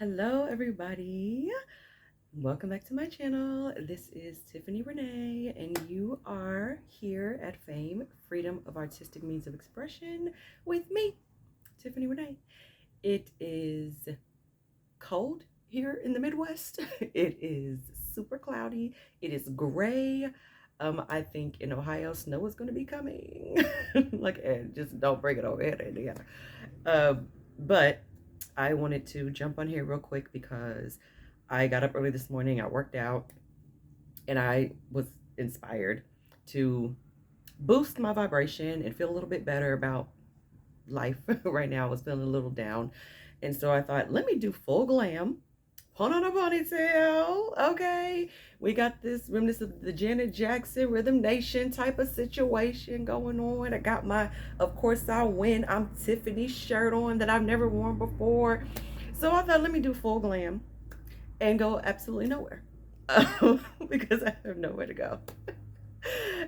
Hello, everybody. Welcome back to my channel. This is Tiffany Renee, and you are here at Fame, Freedom of Artistic Means of Expression, with me, Tiffany Renee. It is cold here in the Midwest. It is super cloudy. It is gray. I think in Ohio, snow is going to be coming. Just don't bring it over here to Indiana. But I wanted to jump on here real quick because I got up early this morning, I worked out, and I was inspired to boost my vibration and feel a little bit better about life. Right now I was feeling a little down. And so I thought, let me do full glam, put on a ponytail. Okay. We got this remnants of the Janet Jackson Rhythm Nation type of situation going on. I got my Of Course I Win, I'm Tiffany shirt on that I've never worn before. So I thought, let me do full glam and go absolutely nowhere. Because I have nowhere to go.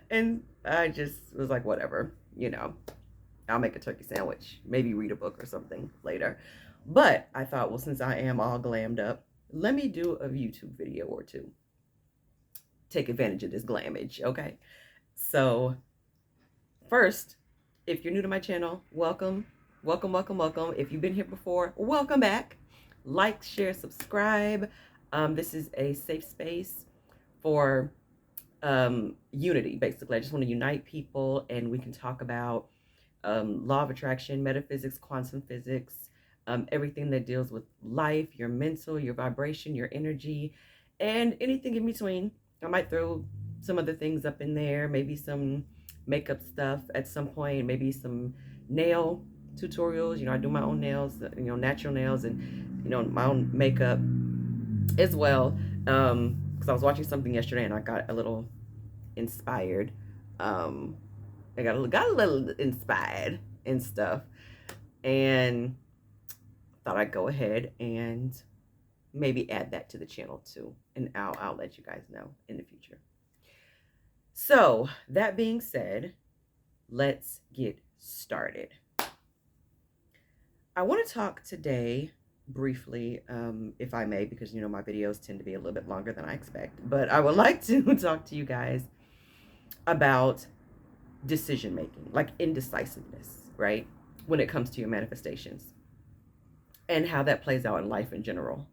And I just was like, whatever, I'll make a turkey sandwich, maybe read a book or something later. But I thought, well, since I am all glammed up, let me do a YouTube video or two. Take advantage of this glamage, okay? So first, if you're new to my channel, welcome, welcome, welcome, welcome. If you've been here before, welcome back. Like, share, subscribe. This is a safe space for unity, basically. I just want to unite people, and we can talk about law of attraction, metaphysics, quantum physics, everything that deals with life, your mental, your vibration, your energy, and anything in between. I might throw some other things up in there, maybe some makeup stuff at some point, maybe some nail tutorials. I do my own nails, natural nails, and my own makeup as well. Because I was watching something yesterday and I got a little inspired. I got a little inspired and stuff, and thought I'd go ahead and maybe add that to the channel too, and I'll let you guys know in the future. So that being said, let's get started. I want to talk today briefly, if I may, because my videos tend to be a little bit longer than I expect, but I would like to talk to you guys about decision making, like indecisiveness, right? When it comes to your manifestations and how that plays out in life in general.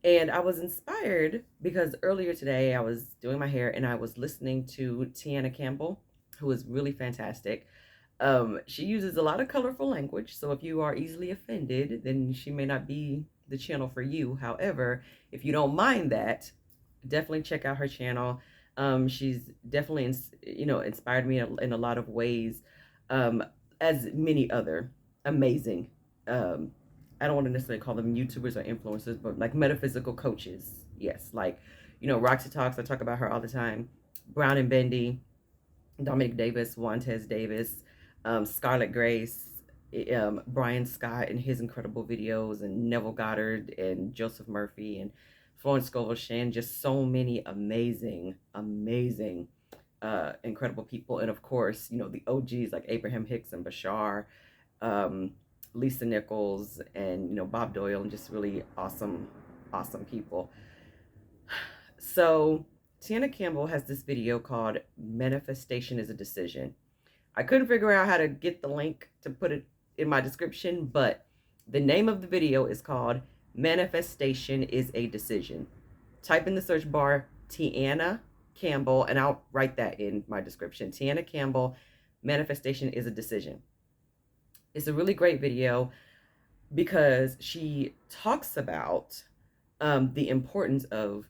And I was inspired because earlier today I was doing my hair and I was listening to Teanna Campbell, who is really fantastic. She uses a lot of colorful language, so if you are easily offended, then she may not be the channel for you. However, if you don't mind that, definitely check out her channel. She's definitely inspired me in a lot of ways, as many other amazing, I don't want to necessarily call them YouTubers or influencers, but like metaphysical coaches. Yes, like Roxy Talks, I talk about her all the time. Brown and Bendy, Dominic Davis, Juantez Davis, Scarlett Grace, Brian Scott and his incredible videos, and Neville Goddard and Joseph Murphy and Florence Scovel Shinn, just so many amazing, incredible people. And of course, the OGs like Abraham Hicks and Bashar, Lisa Nichols, and Bob Doyle, and just really awesome people. So Teanna Campbell has this video called Manifestation is a Decision. I couldn't figure out how to get the link to put it in my description, but the name of the video is called Manifestation is a Decision. Type in the search bar Teanna Campbell, and I'll write that in my description. Teanna Campbell, Manifestation is a Decision. It's a really great video because she talks about the importance of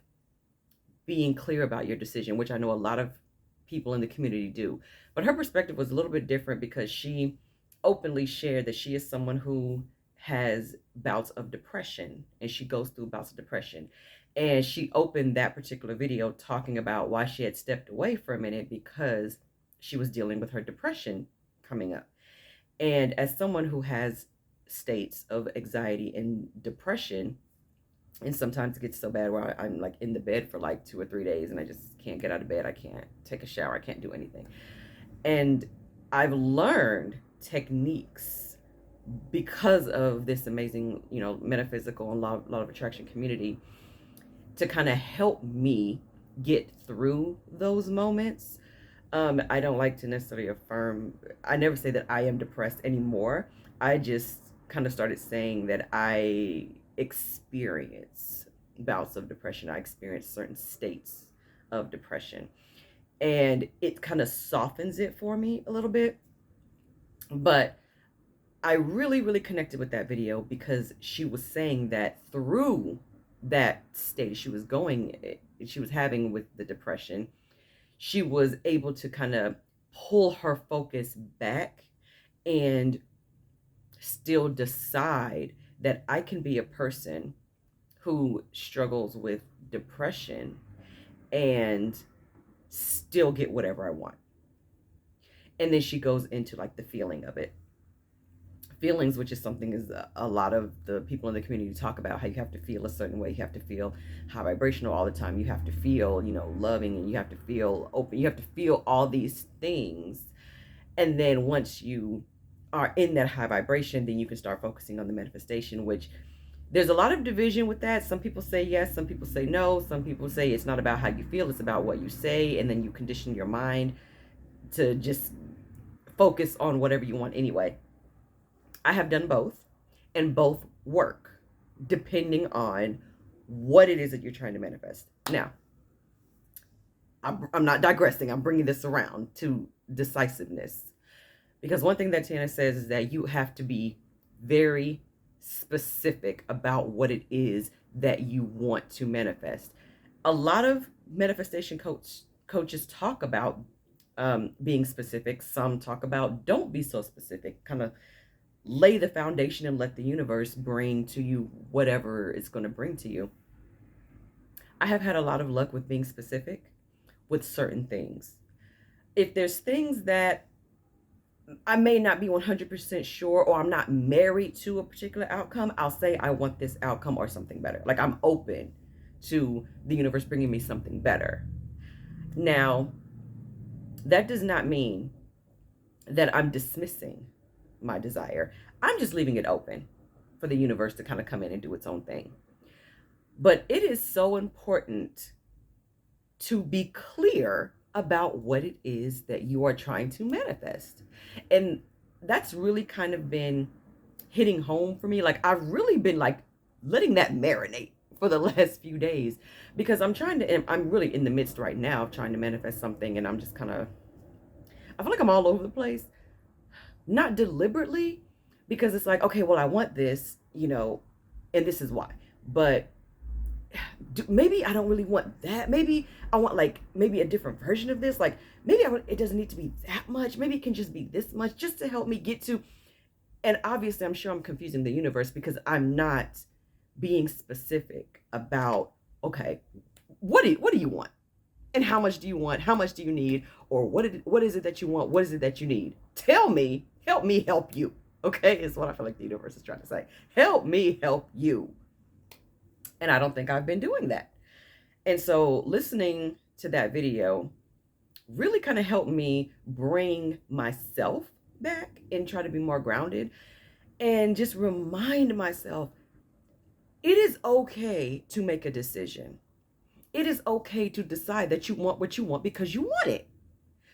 being clear about your decision, which I know a lot of people in the community do. But her perspective was a little bit different because she openly shared that she is someone who has bouts of depression, and she goes through bouts of depression. And she opened that particular video talking about why she had stepped away for a minute, because she was dealing with her depression coming up. And as someone who has states of anxiety and depression, and sometimes it gets so bad where I'm like in the bed for like 2 or 3 days and I just can't get out of bed. I can't take a shower. I can't do anything. And I've learned techniques because of this amazing, metaphysical and law of attraction community to kind of help me get through those moments. I don't like to necessarily affirm, I never say that I am depressed anymore. I just kind of started saying that I experience bouts of depression. I experience certain states of depression. And it kind of softens it for me a little bit. But I really, really connected with that video because she was saying that through that state she was having with the depression, she was able to kind of pull her focus back and still decide that I can be a person who struggles with depression and still get whatever I want. And then she goes into like the feeling of it. Feelings, which is something is a lot of the people in the community talk about, how you have to feel a certain way. You have to feel high vibrational all the time. You have to feel, loving, and you have to feel open. You have to feel all these things. And then once you are in that high vibration, then you can start focusing on the manifestation, which there's a lot of division with that. Some people say yes, some people say no. Some people say it's not about how you feel, it's about what you say. And then you condition your mind to just focus on whatever you want anyway. I have done both, and both work depending on what it is that you're trying to manifest. Now, I'm not digressing. I'm bringing this around to decisiveness, because one thing that Teanna says is that you have to be very specific about what it is that you want to manifest. A lot of manifestation coaches talk about being specific. Some talk about don't be so specific, kind of lay the foundation and let the universe bring to you whatever it's going to bring to you. I have had a lot of luck with being specific with certain things. If there's things that I may not be 100% sure, or I'm not married to a particular outcome, I'll say I want this outcome or something better. Like, I'm open to the universe bringing me something better. Now, that does not mean that I'm dismissing my desire. I'm just leaving it open for the universe to kind of come in and do its own thing. But it is so important to be clear about what it is that you are trying to manifest. And that's really kind of been hitting home for me. Like, I've really been like letting that marinate for the last few days, because I'm really in the midst right now of trying to manifest something, and I'm just kind of, I feel like I'm all over the place. Not deliberately, because it's like, okay, well, I want this, and this is why. But maybe I don't really want that. Maybe I want maybe a different version of this. Like, maybe it doesn't need to be that much. Maybe it can just be this much, just to help me get to. And obviously, I'm sure I'm confusing the universe, because I'm not being specific about, okay, what do you want? And how much do you want? How much do you need? Or what is it that you want? What is it that you need? Tell me, help me help you. Okay, is what I feel like the universe is trying to say. Help me help you. And I don't think I've been doing that. And so listening to that video really kind of helped me bring myself back and try to be more grounded, and just remind myself, it is okay to make a decision. It is okay to decide that you want what you want because you want it.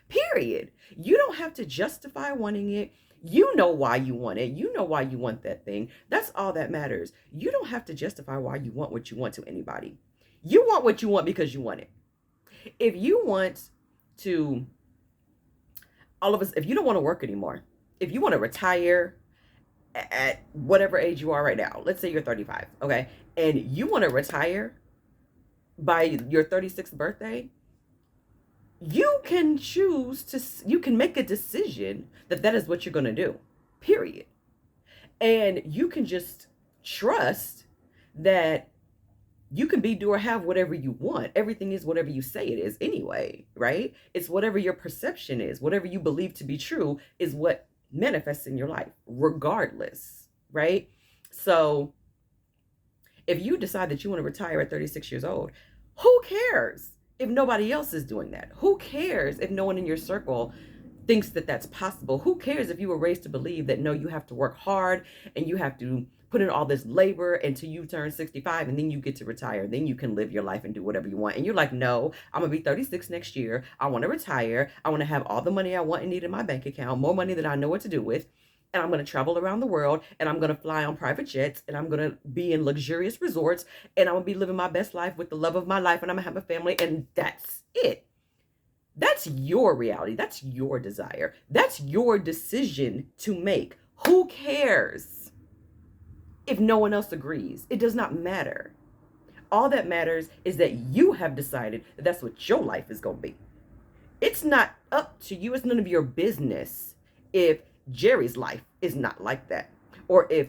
Period. You don't have to justify wanting it. You know why you want it. You know why you want that thing. That's all that matters. You don't have to justify why you want what you want to anybody. You want what you want because you want it. If you want to, if you don't want to work anymore, if you want to retire at whatever age you are right now, let's say you're 35, okay, and you want to retire by your 36th birthday, you can you can make a decision that is what you're going to do, period. And you can just trust that you can be, do, or have whatever you want. Everything is whatever you say it is anyway, right? It's whatever your perception is, whatever you believe to be true is what manifests in your life, regardless, right? So if you decide that you want to retire at 36 years old, who cares if nobody else is doing that? Who cares if no one in your circle thinks that that's possible. Who cares if you were raised to believe that no, you have to work hard and you have to put in all this labor until you turn 65 and then you get to retire. Then you can live your life and do whatever you want. And you're like, no, I'm gonna be 36 next year. I want to retire. I want to have all the money I want and need in my bank account, more money than I know what to do with. And I'm going to travel around the world and I'm going to fly on private jets and I'm going to be in luxurious resorts and I'm going to be living my best life with the love of my life and I'm going to have a family and that's it. That's your reality. That's your desire. That's your decision to make. Who cares if no one else agrees? It does not matter. All that matters is that you have decided that that's what your life is going to be. It's not up to you. It's none of your business if Jerry's life is not like that, or if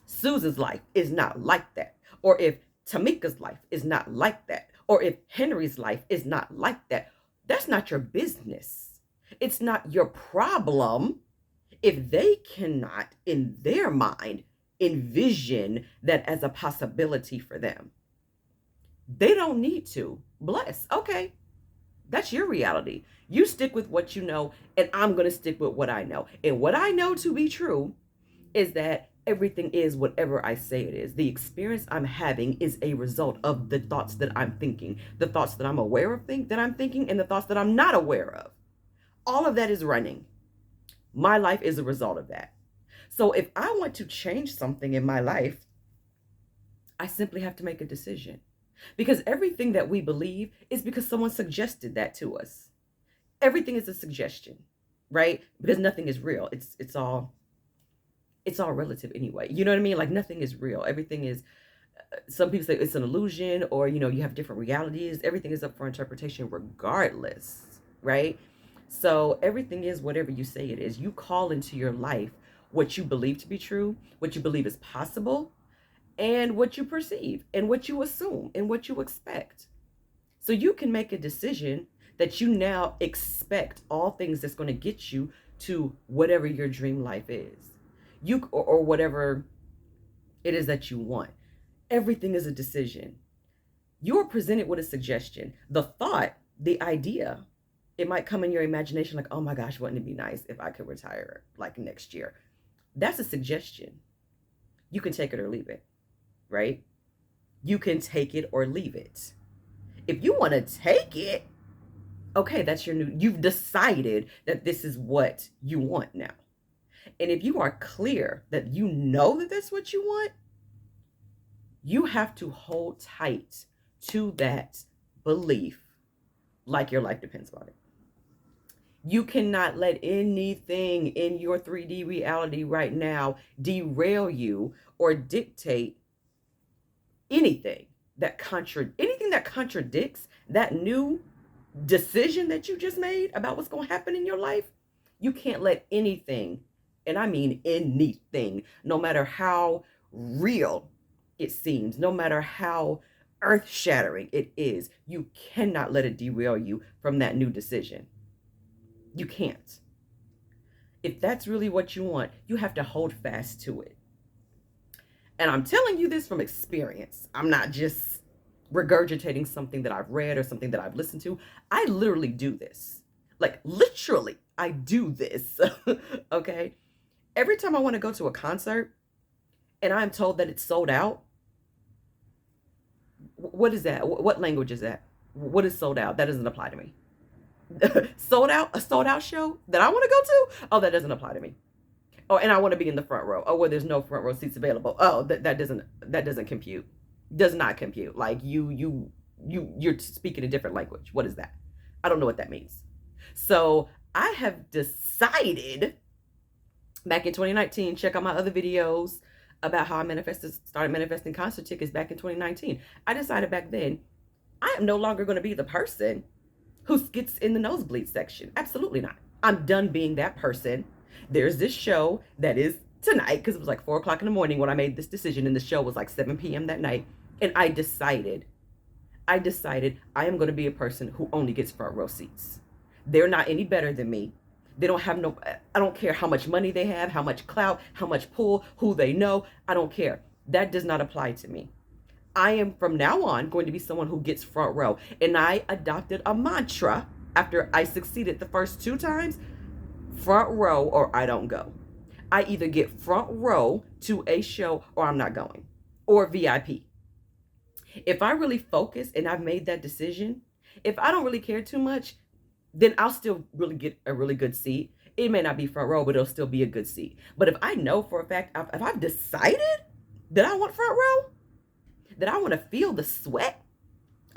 Susan's life is not like that, or if Tamika's life is not like that, or if Henry's life is not like that. That's not your business. It's not your problem if they cannot, in their mind, envision that as a possibility for them. They don't need to. Bless. Okay. That's your reality. You stick with what you know, and I'm going to stick with what I know. And what I know to be true is that everything is whatever I say it is. The experience I'm having is a result of the thoughts that I'm thinking, the thoughts that I'm aware of that I'm thinking, and the thoughts that I'm not aware of. All of that is running. My life is a result of that. So if I want to change something in my life, I simply have to make a decision. Because everything that we believe is because someone suggested that to us. Everything is a suggestion, right? Because nothing is real. It's all relative anyway. You know what I mean? Like nothing is real. Everything is, some people say it's an illusion or, you have different realities. Everything is up for interpretation regardless, right? So everything is whatever you say it is. You call into your life what you believe to be true, what you believe is possible, and what you perceive and what you assume and what you expect. So you can make a decision that you now expect all things that's going to get you to whatever your dream life is. Or whatever it is that you want. Everything is a decision. You're presented with a suggestion. The thought, the idea, it might come in your imagination like, oh my gosh, wouldn't it be nice if I could retire like next year? That's a suggestion. You can take it or leave it. Right? You can take it or leave it. If you want to take it, okay, that's you've decided that this is what you want now. And if you are clear that you know that that's what you want, you have to hold tight to that belief like your life depends on it. You cannot let anything in your 3D reality right now derail you or dictate anything that contradicts that new decision that you just made about what's going to happen in your life. You can't let anything, and I mean anything, no matter how real it seems, no matter how earth-shattering it is, you cannot let it derail you from that new decision. You can't. If that's really what you want, you have to hold fast to it. And I'm telling you this from experience. I'm not just regurgitating something that I've read or something that I've listened to. I literally do this. Like literally, I do this. Okay? Every time I want to go to a concert and I'm told that it's sold out, what is that? What language is that? What is sold out? That doesn't apply to me. A sold out show that I want to go to? Oh, that doesn't apply to me. Oh, and I want to be in the front row. Oh, well, there's no front row seats available. Oh, that doesn't compute. Does not compute. Like you're speaking a different language. What is that? I don't know what that means. So I have decided back in 2019, check out my other videos about how I started manifesting concert tickets back in 2019. I decided back then, I am no longer going to be the person who gets in the nosebleed section. Absolutely not. I'm done being that person. There's this show that is tonight, because it was like 4 o'clock in the morning when I made this decision, and the show was like 7 p.m. that night. And I decided I am going to be a person who only gets front row seats. They're not any better than me. They don't have I don't care how much money they have, how much clout, how much pull, who they know. I don't care. That does not apply to me. I am from now on going to be someone who gets front row. And I adopted a mantra after I succeeded the first 2 times. front row or I don't go. I either get front row to a show or I'm not going, or VIP. If I really focus and I've made that decision, if I don't really care too much, then I'll still really get a really good seat. It may not be front row, but it'll still be a good seat. But if I know for a fact, if I've decided that I want front row, that I want to feel the sweat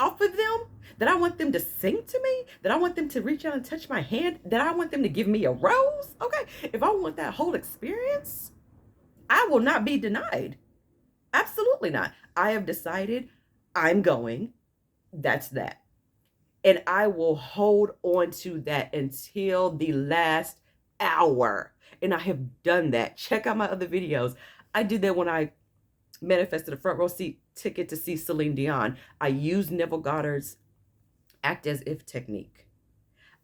off of them, that I want them to sing to me, that I want them to reach out and touch my hand, that I want them to give me a rose, okay? If I want that whole experience, I will not be denied. Absolutely not. I have decided I'm going. That's that. And I will hold on to that until the last hour. And I have done that. Check out my other videos. I did that when I manifested a front row seat ticket to see Celine Dion. I used Neville Goddard's act as if technique.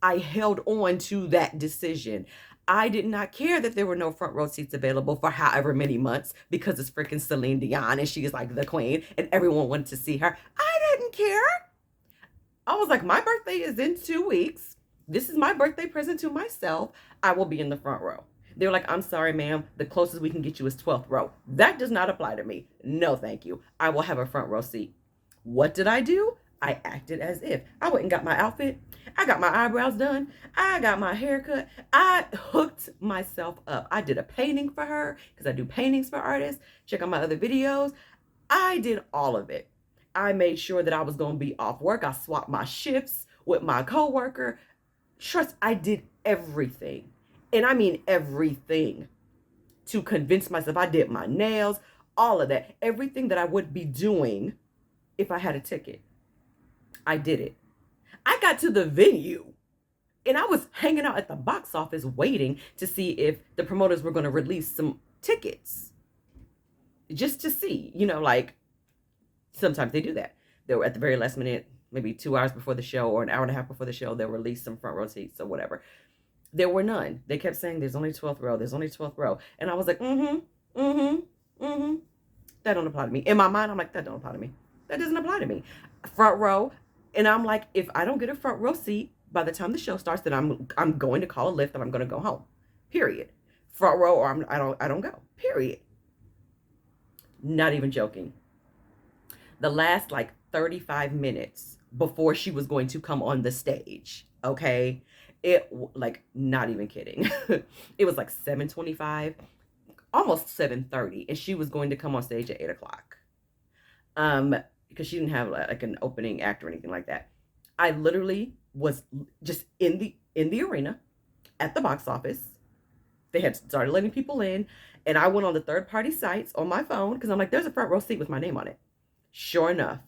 I held on to that decision. I did not care that there were no front row seats available for however many months because it's freaking Celine Dion and she is like the queen and everyone wanted to see her. I didn't care. I was like, my birthday is in 2 weeks. This is my birthday present to myself. I will be in the front row. They were like, I'm sorry, ma'am. The closest we can get you is 12th row. That does not apply to me. No, thank you. I will have a front row seat. What did I do? I acted as if. I went and got my outfit. I got my eyebrows done. I got my hair cut. I hooked myself up. I did a painting for her because I do paintings for artists. Check out my other videos. I did all of it. I made sure that I was going to be off work. I swapped my shifts with my coworker. Trust, I did everything. And I mean everything to convince myself. I did my nails, all of that. Everything that I would be doing if I had a ticket. I did it. I got to the venue and I was hanging out at the box office waiting to see if the promoters were going to release some tickets. Just to see, like, sometimes they do that. They were at the very last minute, maybe 2 hours before the show or an hour and a half before the show, they'll release some front row seats or whatever. There were none. They kept saying, there's only 12th row. There's only 12th row. And I was like, that don't apply to me. In my mind, I'm like, that don't apply to me. That doesn't apply to me. Front row. And I'm like, if I don't get a front row seat by the time the show starts, then I'm going to call a Lyft and I'm going to go home. Period. Front row or I don't go. Period. Not even joking. The last like 35 minutes before she was going to come on the stage, okay? It, like, not even kidding. It was like 7:25, almost 7:30, and she was going to come on stage at 8 o'clock. Because she didn't have like an opening act or anything like that. I literally was just in the arena at the box office. They had started letting people in, and I went on the third-party sites on my phone because I'm like, there's a front row seat with my name on it. Sure enough,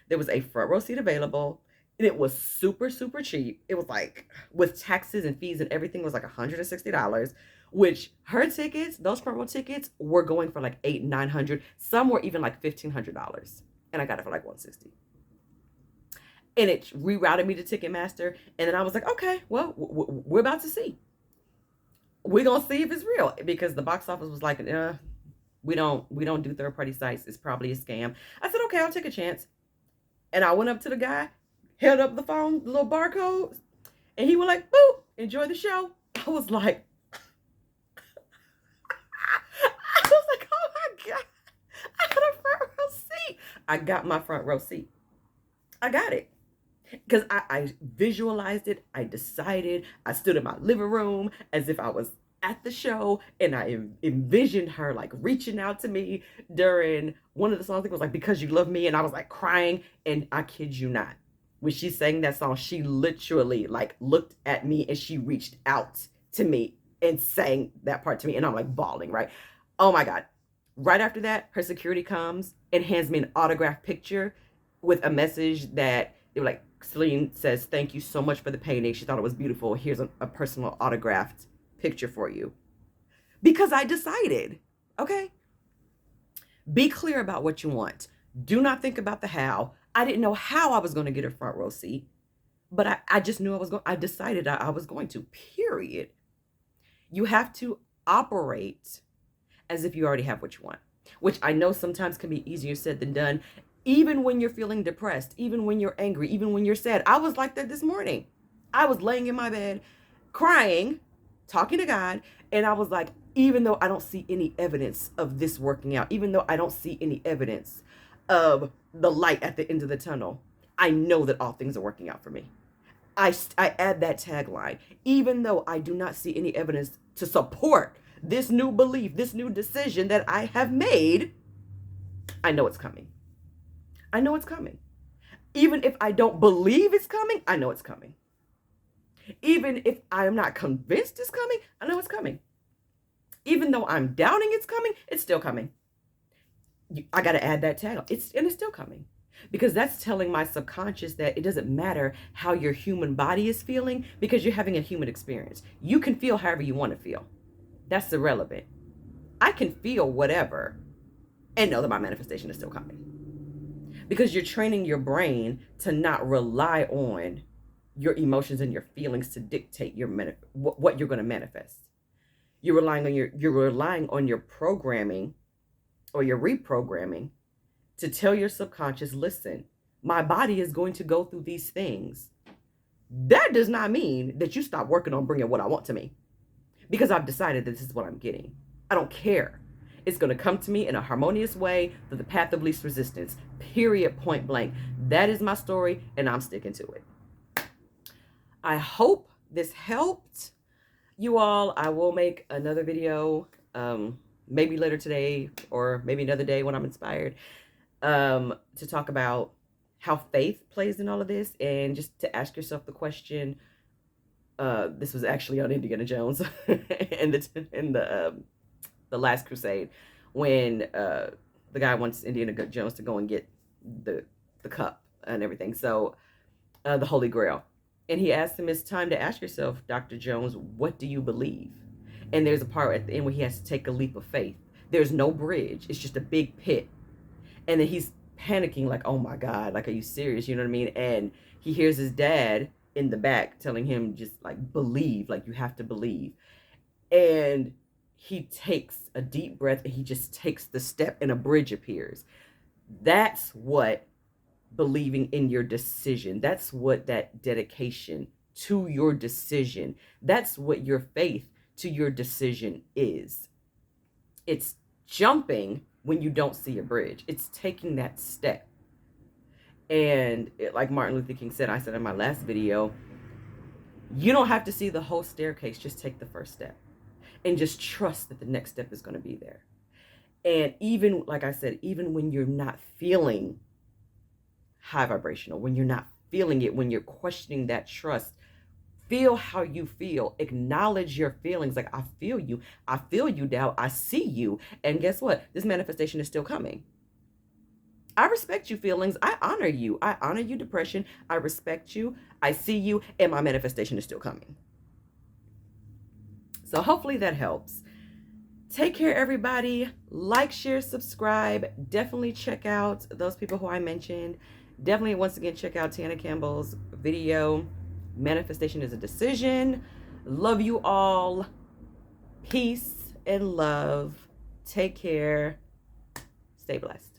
there was a front row seat available, and it was super, super cheap. It was like, with taxes and fees and everything, was like $160, which her tickets, those front row tickets, were going for like $800, $900. Some were even like $1,500, and I got it for like $160. And it rerouted me to Ticketmaster, and then I was like, okay, well, we're about to see. We're gonna see if it's real, because the box office was like, we don't do third-party sites. It's probably a scam. I said, okay, I'll take a chance. And I went up to the guy, held up the phone, the little barcode, and he was like, boop, enjoy the show. I was like, oh my God, I got a front row seat. I got my front row seat. I got it. Because I visualized it. I decided. I stood in my living room as if I was at the show, and I envisioned her like reaching out to me during one of the songs. It was like, Because You Love Me, and I was like crying, and I kid you not, when she sang that song, she literally like looked at me and she reached out to me and sang that part to me, and I'm like bawling, right? Oh my God. Right after that, her security comes and hands me an autographed picture with a message that they were like, Celine says, thank you so much for the painting. She thought it was beautiful. Here's a personal autographed picture for you. Because I decided, okay? Be clear about what you want. Do not think about the how. I didn't know how I was going to get a front row seat, but I just knew I decided I was going to, period. You have to operate as if you already have what you want, which I know sometimes can be easier said than done. Even when you're feeling depressed, even when you're angry, even when you're sad. I was like that this morning. I was laying in my bed crying talking to God, and I was like, even though I don't see any evidence of this working out, even though I don't see any evidence of the light at the end of the tunnel, I know that all things are working out for me. I add that tagline, even though I do not see any evidence to support this new belief, this new decision that I have made, I know it's coming. I know it's coming. Even if I don't believe it's coming, I know it's coming. Even if I am not convinced it's coming, I know it's coming. Even though I'm doubting it's coming, it's still coming. I got to add that tag. It's still coming. Because that's telling my subconscious that it doesn't matter how your human body is feeling, because you're having a human experience. You can feel however you want to feel. That's irrelevant. I can feel whatever and know that my manifestation is still coming. Because you're training your brain to not rely on your emotions and your feelings to dictate what you're going to manifest. You're relying on your programming or your reprogramming to tell your subconscious, listen, my body is going to go through these things. That does not mean that you stop working on bringing what I want to me, because I've decided that this is what I'm getting. I don't care. It's going to come to me in a harmonious way through the path of least resistance, period, point blank. That is my story, and I'm sticking to it. I hope this helped you all. I will make another video, maybe later today or maybe another day when I'm inspired, to talk about how faith plays in all of this, and just to ask yourself the question. This was actually on Indiana Jones in the Last Crusade, when the guy wants Indiana Jones to go and get the cup and everything, so the Holy Grail, and he asked him, it's time to ask yourself, Dr. Jones, what do you believe? And there's a part at the end where he has to take a leap of faith. There's no bridge. It's just a big pit. And then he's panicking like, oh my God, like, are you serious? You know what I mean? And he hears his dad in the back telling him, just like, believe, like, you have to believe. And he takes a deep breath and he just takes the step and a bridge appears. That's what believing in your decision. That's what that dedication to your decision. That's what your faith to your decision is. It's jumping when you don't see a bridge. It's taking that step. And like Martin Luther King said, I said in my last video, you don't have to see the whole staircase. Just take the first step and just trust that the next step is going to be there. And even, like I said, even when you're not feeling high vibrational, when you're not feeling it, when you're questioning that trust, feel how you feel. Acknowledge your feelings. Like, I feel you. I feel you, doubt. I see you. And guess what? This manifestation is still coming. I respect you, feelings. I honor you. I honor you, depression. I respect you. I see you. And my manifestation is still coming. So hopefully that helps. Take care, everybody. Like, share, subscribe. Definitely check out those people who I mentioned. Definitely, once again, check out Teanna Campbell's video, Manifestation is a Decision. Love you all. Peace and love. Take care. Stay blessed.